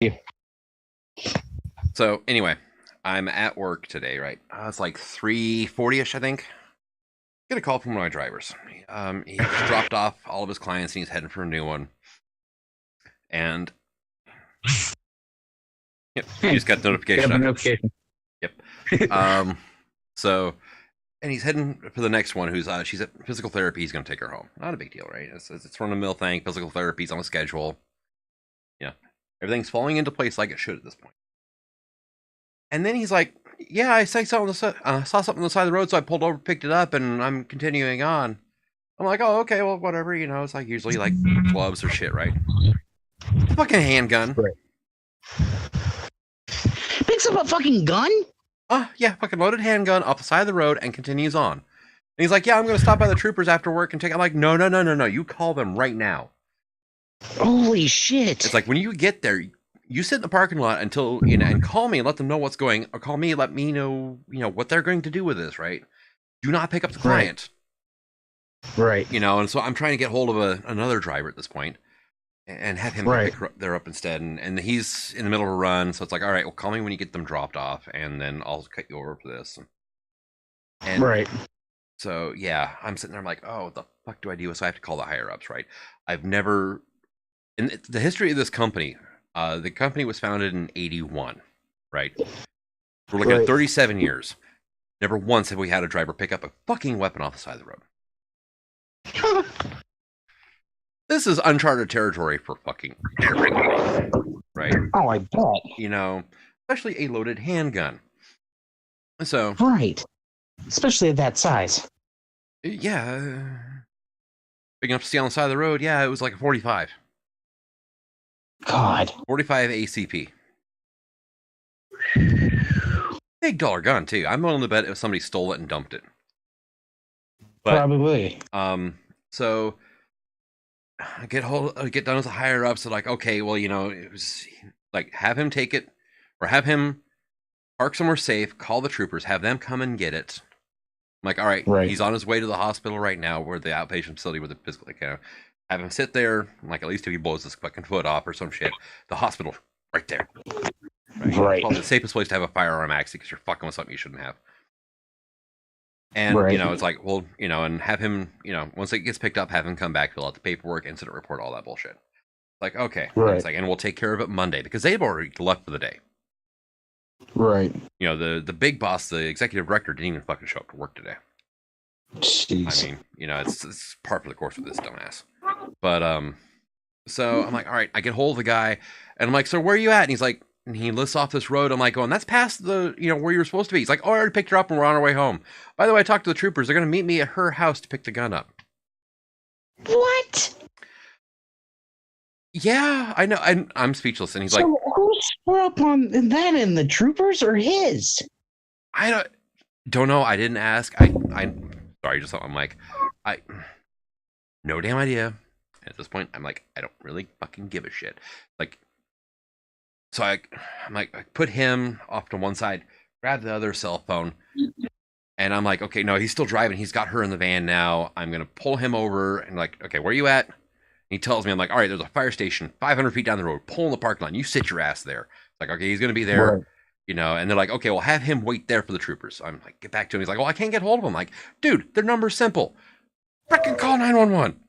Yeah. So anyway, I'm at work today, right? It's like 3:40ish, I think. Get a call from one of my drivers. He just dropped off all of his clients and he's heading for a new one. And yep, you just got the Got notification the of it. notification. Yep. Um, so and he's heading for the next one. Who's she's at physical therapy. He's going to take her home. Not a big deal, right? It's run of the mill thing. Physical therapy's on a schedule. Yeah, everything's falling into place like it should at this point. And then he's like, "Yeah, I saw something saw something on the side of the road, so I pulled over, picked it up, and I'm continuing on." I'm like, "Oh, okay, well, whatever." It's like usually like gloves or shit, right? Fucking handgun. Right. Picks up a fucking gun? Oh, yeah, fucking loaded handgun off the side of the road and continues on. And he's like, "Yeah, I'm gonna stop by the troopers after work and take." I'm like, "No, no, no, no, no! You call them right now." Holy It's shit. like when you get there, you sit in the parking lot until and call me and let them know what's going, or call me, let me know, what they're going to do with this, right? Do not pick up the Right. client, Right. And so I'm trying to get hold of another driver at this point and have him Right. pick there up instead. And he's in the middle of a run, so it's like, all right, well, call me when you get them dropped off, and then I'll cut you over for this. And Right. so yeah, I'm sitting there, I'm like, oh, what the fuck do I do? So I have to call the higher ups, right? I've never in the history of this company. The company was founded in '81, right? We're looking at Right. 37 years. Never once have we had a driver pick up a fucking weapon off the side of the road. This is uncharted territory for fucking everybody, right? Oh, I bet. Especially a loaded handgun. So, Right. Especially at that size. yeah, big enough to see on the side of the road. Yeah, it was like a 45, God. 45 ACP. Big dollar gun too. I'm willing to bet if somebody stole it and dumped it. But Probably. so I get done with the higher ups. So like, okay, well, it was like have him take it, or have him park somewhere safe. Call the troopers, have them come and get it. I'm like, all right, Right. he's on his way to the hospital right now, where the outpatient facility with the physical, have him sit there, like at least if he blows his fucking foot off or some shit. The hospital right there, right? Right. Probably the safest place to have a firearm actually, because you're fucking with something you shouldn't have. And Right. it's like, well, and have him, once it gets picked up, have him come back, fill out the paperwork, incident report, all that bullshit. Like, okay, and it's Right. like, and we'll take care of it Monday because they've already left for the day. Right. The big boss, the executive director, didn't even fucking show up to work today. I Jeez. mean, it's part for the course with this dumbass. But so I'm like, all right, I get hold of the guy, and I'm like, so where are you at? And he's like, and he lists off this road. I'm like, going, that's past the, where you were supposed to be. He's like, oh, I already picked her up and we're on our way home. By the way, I talked to the troopers. They're gonna meet me at her house to pick the gun up. What? Yeah, I know. I'm speechless. And he's like, So who screwed up on that in the troopers or his? I don't know. I didn't ask. I sorry, just I'm like, I no damn idea. At this point, I'm like, I don't really fucking give a shit. Like, so I'm like, I put him off to one side, grab the other cell phone, and I'm like, okay, no, he's still driving. He's got her in the van now. I'm gonna pull him over and like, okay, where are you at? And he tells me, I'm like, all right, there's a fire station 500 feet down the road. Pull in the parking lot. You sit your ass there. It's like, okay, he's gonna be there. Right. And they're like, okay, well, have him wait there for the troopers. I'm like, get back to him. He's like, well, I can't get hold of him. I'm like, dude, their number's simple. Freaking call 911.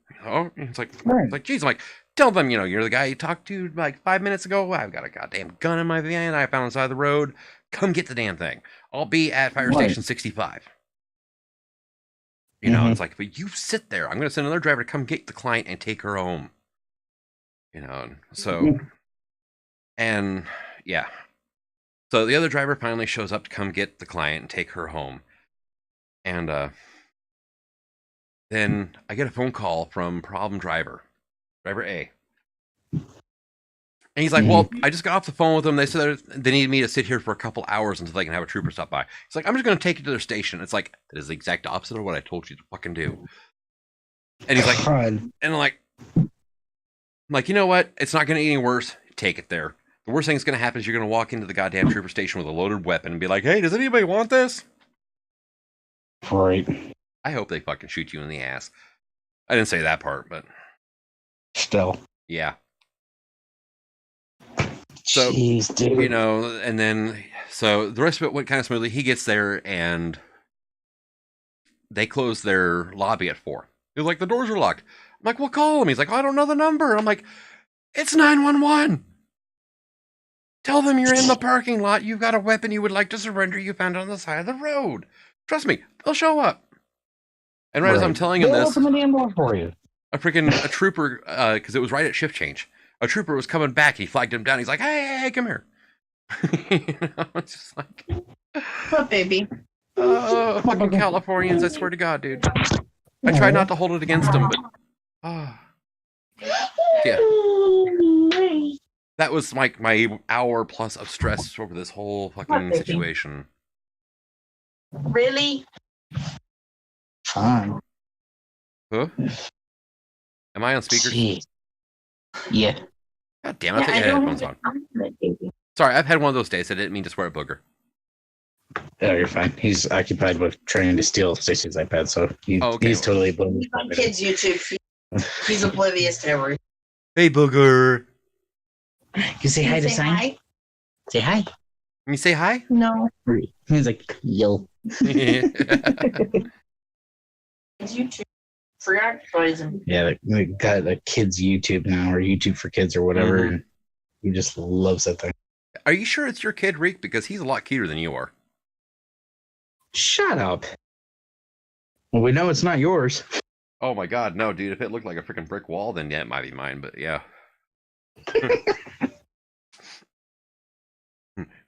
Right. Geez, I'm like, tell them, you're the guy you talked to like 5 minutes ago. I've got a goddamn gun in my van. I found on the side of the road. Come get the damn thing. I'll be at fire Right. station 65. Mm-hmm. It's like, but you sit there. I'm going to send another driver to come get the client and take her home. So, and yeah. So the other driver finally shows up to come get the client and take her home. And then I get a phone call from problem driver A. And he's like, well, Mm-hmm. I just got off the phone with them. They said they need me to sit here for a couple hours until they can have a trooper stop by. He's like, I'm just going to take you to their station. It's like, that is the exact opposite of what I told you to fucking do. And he's like, God. and I'm like, you know what? It's not going to get any worse. Take it there. The worst thing that's going to happen is you're going to walk into the goddamn trooper station with a loaded weapon and be like, hey, does anybody want this? Right. I hope they fucking shoot you in the ass. I didn't say that part, but Still. yeah. So, Jeez, dude. you know, and then so the rest of it went kind of smoothly. He gets there and they close their lobby at 4. He's like, the doors are locked. I'm like, well, call him. He's like, I don't know the number. I'm like, it's 911. Tell them you're in the parking lot. You've got a weapon you would like to surrender. You found it on the side of the road. Trust me, they'll show up. And right as I'm telling him They'll this, open the damn door for you. a trooper, because it was right at shift change. A trooper was coming back. He flagged him down. He's like, hey, come here. You know, it's just like, What, baby? fucking Californians, I swear to God, dude. I tried not to hold it against them, but yeah. That was like my hour plus of stress over this whole fucking situation. Really? Fine. Huh? Am I on speaker? Jeez. Yeah. God damn it, I thought you had headphones on. Sorry, I've had one of those days. I didn't mean to swear a booger. Oh, you're fine. He's occupied with trying to steal Stacey's iPad, so he's totally oblivious. He's on kids' YouTube. He's oblivious to everything. Hey, booger. You say hi to Sign? Hi? Say hi. Can you say hi? No. He's like, yo. It's YouTube. Forgot poison. Yeah, they got a kids YouTube now, or YouTube for kids, or whatever. Mm-hmm. And he just loves that thing. Are you sure it's your kid, Reek? Because he's a lot cuter than you are. Shut up. Well, we know it's not yours. Oh my God, no, dude. If it looked like a freaking brick wall, then yeah, it might be mine. But yeah.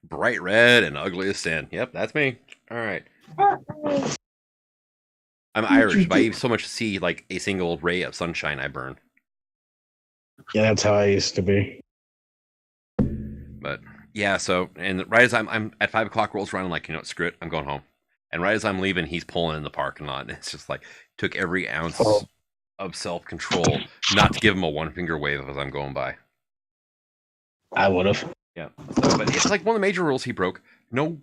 Bright red and ugly as sin. Yep, that's me. All right. I'm Irish, but I so much see like a single ray of sunshine, I burn. Yeah, that's how I used to be. But yeah, so and right as I'm at 5 o'clock rolls around, I'm like, you know what, screw it, I'm going home. And right as I'm leaving, he's pulling in the parking lot, and it's just like took every ounce of self control not to give him a one finger wave as I'm going by. I would have. Yeah, so, but it's like one of the major rules he broke: no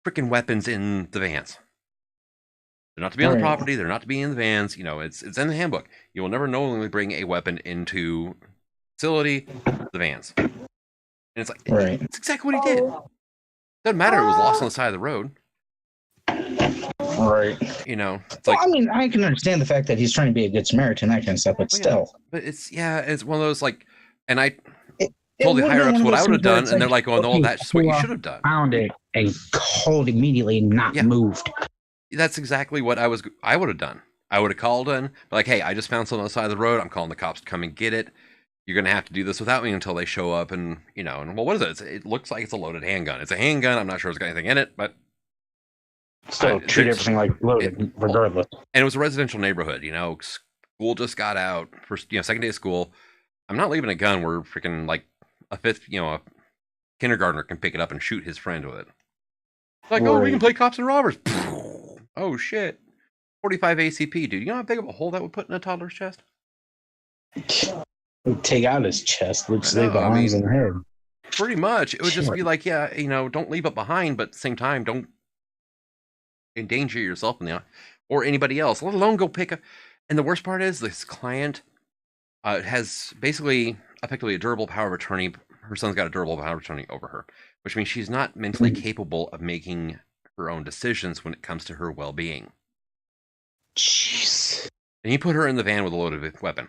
freaking weapons in the vans. They're not to be on the property. They're not to be in the vans. You know, it's in the handbook. You will never knowingly bring a weapon into facility, the vans. And it's like, it's exactly what he did. Doesn't matter. It was lost on the side of the road. Right. You know, it's like. Well, I mean, I can understand the fact that he's trying to be a good Samaritan, that kind of stuff, but still. But it's one of those like, and I told the higher ups what I would have done, and they're like, "Oh no, that's just what you should have done." Found it and called immediately, not moved. That's exactly what I would have done. I would have called in, like, "Hey, I just found something on the side of the road. I'm calling the cops to come and get it. You're gonna have to do this without me until they show up." And you know, and well, what is it? It looks like it's a loaded handgun. It's a handgun. I'm not sure it's got anything in it, but still treat everything like loaded, regardless. And it was a residential neighborhood. You know, school just got out for second day of school. I'm not leaving a gun where freaking like a kindergartner can pick it up and shoot his friend with it. Like, oh, we can play cops and robbers. Oh shit. 45 ACP, dude. You know how big of a hole that would put in a toddler's chest? Take out his chest, which leave the arms and head. Pretty much. It would just be like, yeah, you know, don't leave it behind, but at the same time, don't endanger yourself or anybody else, let alone go pick up. And the worst part is this client has basically effectively a durable power of attorney. Her son's got a durable power of attorney over her, which means she's not mentally capable of making her own decisions when it comes to her well-being. Jeez. And you put her in the van with a loaded weapon.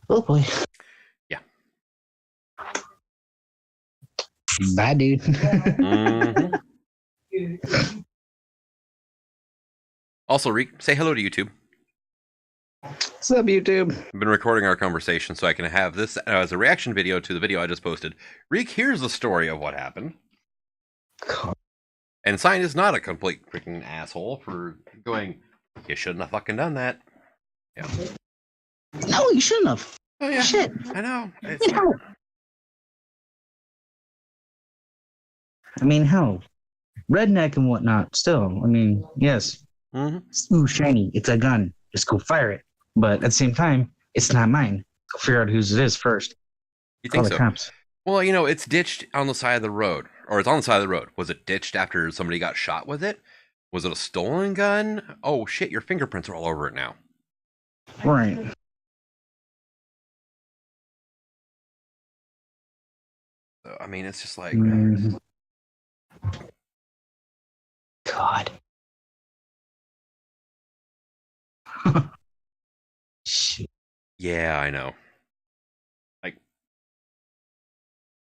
Oh boy. Yeah. Bad dude. Mm-hmm. Also, Reek, say hello to YouTube. What's up, YouTube? I've been recording our conversation so I can have this as a reaction video to the video I just posted. Reek, here's the story of what happened. God. And Sign is not a complete freaking asshole for going, you shouldn't have fucking done that. Yeah. No, you shouldn't have. Oh, yeah. Shit. I know. I mean, hell. Redneck and whatnot, still. I mean, yes. Mm-hmm. Ooh, shiny. It's a gun. Just go fire it. But at the same time, it's not mine. Go figure out whose it is first. You think Call so? the cops. Well, you know, it's ditched on the side of the road. Or it's on the side of the road. Was it ditched after somebody got shot with it? Was it a stolen gun? Oh, shit, your fingerprints are all over it now. Right. So, I mean, it's just like God. Shit. Yeah, I know. Like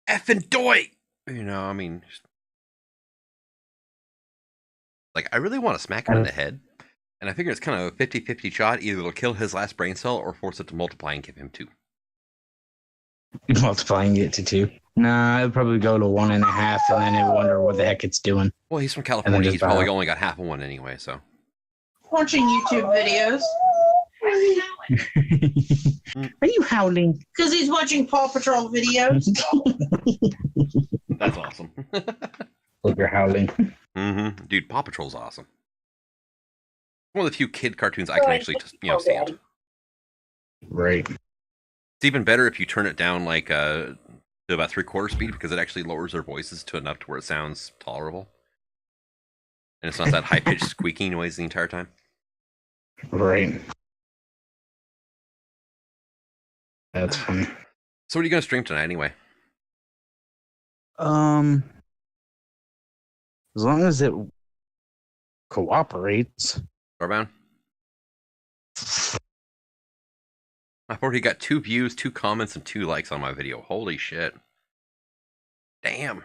effing doy. You know, I mean, like I really want to smack him in the head. And I figure it's kind of a 50-50 shot. Either it'll kill his last brain cell or force it to multiply and give him 2. Multiplying it to 2. Nah, it'd probably go to 1.5, and then it wonder what the heck it's doing. Well, he's from California. He's probably only got half of one anyway, so. Watching YouTube videos. Are you howling? Because he's watching Paw Patrol videos. That's awesome. Look, you're howling. Mm-hmm. Dude, Paw Patrol's awesome. One of the few kid cartoons I can actually just, stand. Right. It's even better if you turn it down like to about 3/4 speed because it actually lowers their voices to enough to where it sounds tolerable. And it's not that high-pitched squeaking noise the entire time. Right. That's funny. So what are you going to stream tonight anyway? As long as it cooperates. Starbound? I've already got 2 views, 2 comments, and 2 likes on my video. Holy shit. Damn.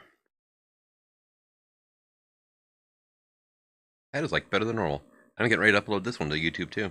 That is like better than normal. I'm getting ready to upload this one to YouTube too.